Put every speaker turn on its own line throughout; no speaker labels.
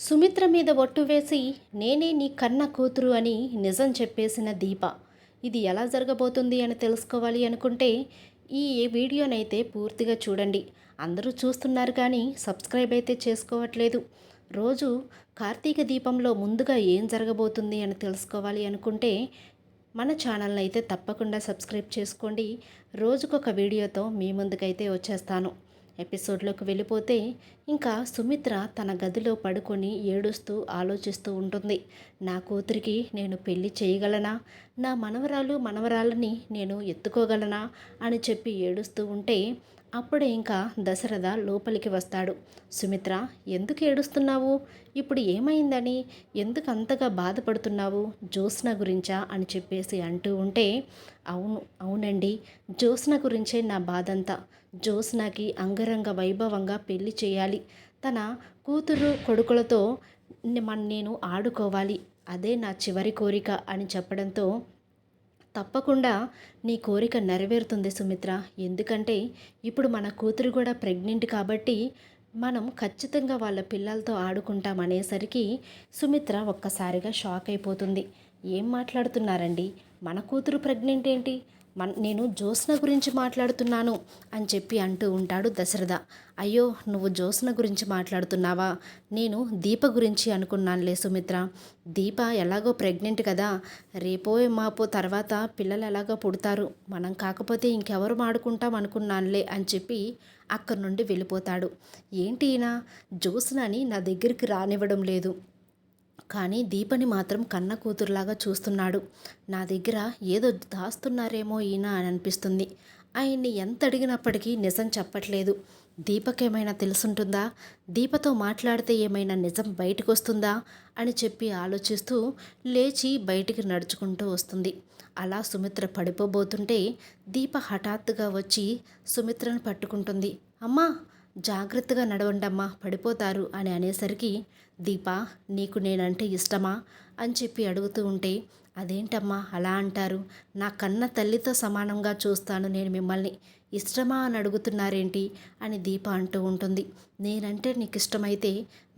సుమిత్ర మీద ఒట్టు వేసి నేనే నీ కన్న కూతురు అని నిజం చెప్పేసిన దీప. ఇది ఎలా జరగబోతుంది అని తెలుసుకోవాలి అనుకుంటే ఈ వీడియోనైతే పూర్తిగా చూడండి. అందరూ చూస్తున్నారు కానీ సబ్స్క్రైబ్ అయితే చేసుకోవట్లేదు. రోజు కార్తీక దీపంలో ముందుగా ఏం జరగబోతుంది అని తెలుసుకోవాలి అనుకుంటే మన ఛానల్ని అయితే తప్పకుండా సబ్స్క్రైబ్ చేసుకోండి. రోజుకొక వీడియోతో మీ ముందుకైతే వచ్చేస్తాను. ఎపిసోడ్లోకి వెళ్ళిపోతే ఇంకా సుమిత్ర తన గదిలో పడుకొని ఏడుస్తూ ఆలోచిస్తూ ఉంటుంది. నా కూతురికి నేను పెళ్లి చేయగలనా, నా మనవరాలని నేను ఎత్తుకోగలనా అని చెప్పి ఏడుస్తూ ఉంటే అప్పుడే ఇంకా దశరథ లోపలికి వస్తాడు. సుమిత్ర, ఎందుకు ఏడుస్తున్నావు? ఇప్పుడు ఏమైందని, ఎందుకు అంతగా బాధపడుతున్నావు? జ్యోత్స్న గురించా అని చెప్పేసి అంటూ ఉంటే అవునండి, జ్యోత్స్న గురించే నా బాధంతా. జ్యోత్స్నకి అంగరంగ వైభవంగా పెళ్లి చేయాలి. తన కూతురు కొడుకులతో నేను ఆడుకోవాలి. అదే నా చివరి కోరిక అని చెప్పడంతో తప్పకుండా నీ కోరిక నెరవేరుతుంది సుమిత్ర. ఎందుకంటే ఇప్పుడు మన కూతురు కూడా ప్రెగ్నెంట్ కాబట్టి మనం ఖచ్చితంగా వాళ్ళ పిల్లలతో ఆడుకుంటాం అనేసరికి సుమిత్ర ఒక్కసారిగా షాక్ అయిపోతుంది. ఏం మాట్లాడుతున్నారండి? మన కూతురు ప్రెగ్నెంట్ ఏంటి? నేను జ్యోత్స్న గురించి మాట్లాడుతున్నాను అని చెప్పి అంటూ ఉంటాడు దశరథ. అయ్యో, నువ్వు జ్యోత్స్న గురించి మాట్లాడుతున్నావా? నేను దీప గురించి అనుకున్నానులే సుమిత్ర. దీప ఎలాగో ప్రెగ్నెంట్ కదా, రేపో మాపో తర్వాత పిల్లలు ఎలాగో పుడతారు, మనం కాకపోతే ఇంకెవరు ఆడుకుంటాం అనుకున్నానులే అని చెప్పి అక్కడి నుండి వెళ్ళిపోతాడు. ఏంటి ఈయన జ్యోత్స్నని నా దగ్గరికి రానివ్వడం లేదు, కానీ దీపని మాత్రం కన్న కూతురులాగా చూస్తున్నాడు. నా దగ్గర ఏదో దాస్తున్నారేమో ఈయన అని అనిపిస్తుంది. ఆయన్ని ఎంత అడిగినప్పటికీ నిజం చెప్పట్లేదు. దీపకేమైనా తెలుసుంటుందా? దీపతో మాట్లాడితే ఏమైనా నిజం బయటకు వస్తుందా అని చెప్పి ఆలోచిస్తూ లేచి బయటికి నడుచుకుంటూ వస్తుంది. అలా సుమిత్ర పడిపోబోతుంటే దీప హఠాత్తుగా వచ్చి సుమిత్రను పట్టుకుంటుంది. అమ్మా, జాగ్రత్తగా నడవండమ్మా, పడిపోతారు అని అనేసరికి దీప, నీకు నేనంటే ఇష్టమా అని చెప్పి అడుగుతూ ఉంటే, అదేంటమ్మా అలా అంటారు? నా కన్న తల్లితో సమానంగా చూస్తాను నేను మిమ్మల్ని, ఇష్టమా అని అడుగుతున్నారేంటి అని దీప అంటూ ఉంటుంది. నేనంటే నీకు ఇష్టమైతే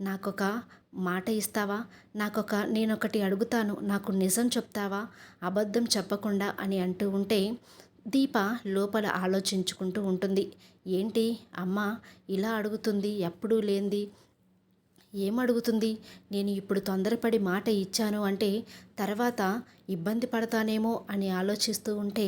నాకొక మాట ఇస్తావా? నేనొకటి అడుగుతాను, నాకు నిజం చెప్తావా, అబద్ధం చెప్పకుండా అని అంటూ ఉంటే దీప లోపల ఆలోచించుకుంటూ ఉంటుంది. ఏంటి అమ్మ ఇలా అడుగుతుంది, ఎప్పుడూ లేంది, ఏమడుగుతుంది? నేను ఇప్పుడు తొందరపడి మాట ఇచ్చాను అంటే తర్వాత ఇబ్బంది పడతానేమో అని ఆలోచిస్తూ ఉంటే,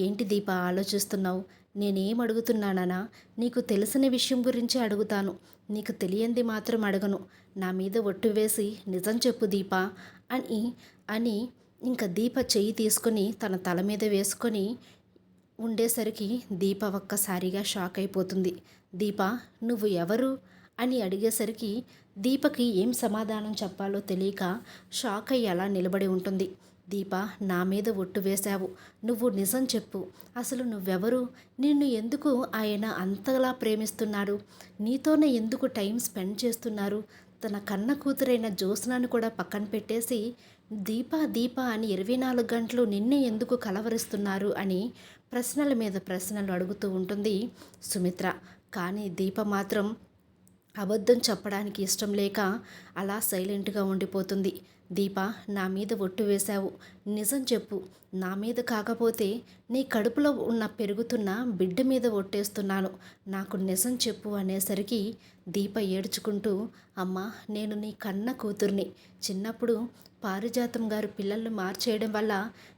ఏంటి దీప ఆలోచిస్తున్నావు? నేనేం అడుగుతున్నానా? నీకు తెలిసిన విషయం గురించి అడుగుతాను, నీకు తెలియంది మాత్రం అడగను. నా మీద ఒట్టు వేసి నిజం చెప్పు దీప అని అని ఇంకా దీప చెయ్యి తీసుకొని తన తల మీద వేసుకొని ఉండేసరికి దీప ఒక్కసారిగా షాక్ అయిపోతుంది. దీప, నువ్వు ఎవరు అని అడిగేసరికి దీపకి ఏం సమాధానం చెప్పాలో తెలియక షాక్ అయ్యి అలా నిలబడి ఉంటుంది. దీప, నా మీద ఒట్టు వేశావు, నువ్వు నిజం చెప్పు, అసలు నువ్వెవరు? నిన్ను ఎందుకు ఆయన అంతలా ప్రేమిస్తున్నారు? నీతోనే ఎందుకు టైం స్పెండ్ చేస్తున్నారు? తన కన్న కూతురైన జ్యోత్స్నను కూడా పక్కన పెట్టేసి దీప దీప అని 24 గంటలు నిన్నే ఎందుకు కలవరిస్తున్నారు అని ప్రశ్నల మీద ప్రశ్నలు అడుగుతూ ఉంటుంది సుమిత్ర. కానీ దీప మాత్రం అబద్ధం చెప్పడానికి ఇష్టం లేక అలా సైలెంట్గా ఉండిపోతుంది. దీప, నా మీద ఒట్టు వేశావు, నిజం చెప్పు. నా మీద కాకపోతే నీ కడుపులో ఉన్న పెరుగుతున్న బిడ్డ మీద ఒట్టేస్తున్నాను, నాకు నిజం చెప్పు అనేసరికి దీప ఏడ్చుకుంటూ, అమ్మ, నేను నీ కన్న కూతుర్ని. చిన్నప్పుడు పారిజాతం గారు పిల్లల్ని మార్చేయడం వల్ల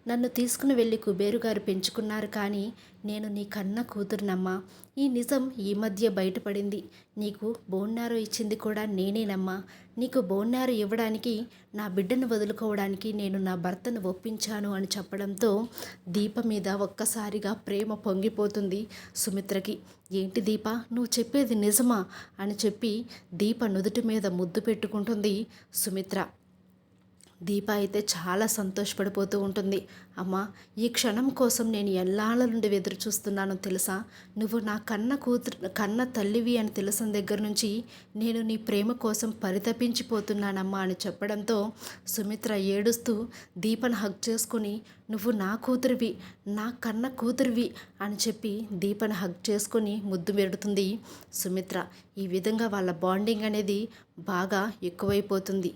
నన్ను తీసుకుని వెళ్ళి కుబేరు గారు పెంచుకున్నారు, కానీ నేను నీ కన్న కూతురునమ్మా. ఈ నిజం ఈ మధ్య బయటపడింది. నీకు బోన్నారో ఇచ్చింది కూడా నేనేనమ్మా. నీకు బోన్నారో ఇవ్వడానికి, నా బిడ్డను వదులుకోవడానికి నేను నా భర్తను ఒప్పించాను అని చెప్పడంతో దీప మీద ఒక్కసారిగా ప్రేమ పొంగిపోతుంది సుమిత్రకి. ఏంటి దీప, నువ్వు చెప్పేది నిజమా అని చెప్పి దీప నుదుటి మీద ముద్దు పెట్టుకుంటుంది సుమిత్ర. దీప అయితే చాలా సంతోషపడిపోతూ ఉంటుంది. అమ్మా, ఈ క్షణం కోసం నేను ఎన్నాళ్ళ నుండి ఎదురు చూస్తున్నానో తెలుసా? నువ్వు నా కన్న తల్లివి అని తెలిసిన దగ్గర నుంచి నేను నీ ప్రేమ కోసం పరితపించిపోతున్నానమ్మా అని చెప్పడంతో సుమిత్ర ఏడుస్తూ దీపను హగ్ చేసుకొని, నువ్వు నా కూతురివి, నా కన్న కూతురివి అని చెప్పి దీపను హగ్ చేసుకొని ముద్దు పెడుతుంది సుమిత్ర. ఈ విధంగా వాళ్ళ బాండింగ్ అనేది బాగా ఎక్కువైపోతుంది.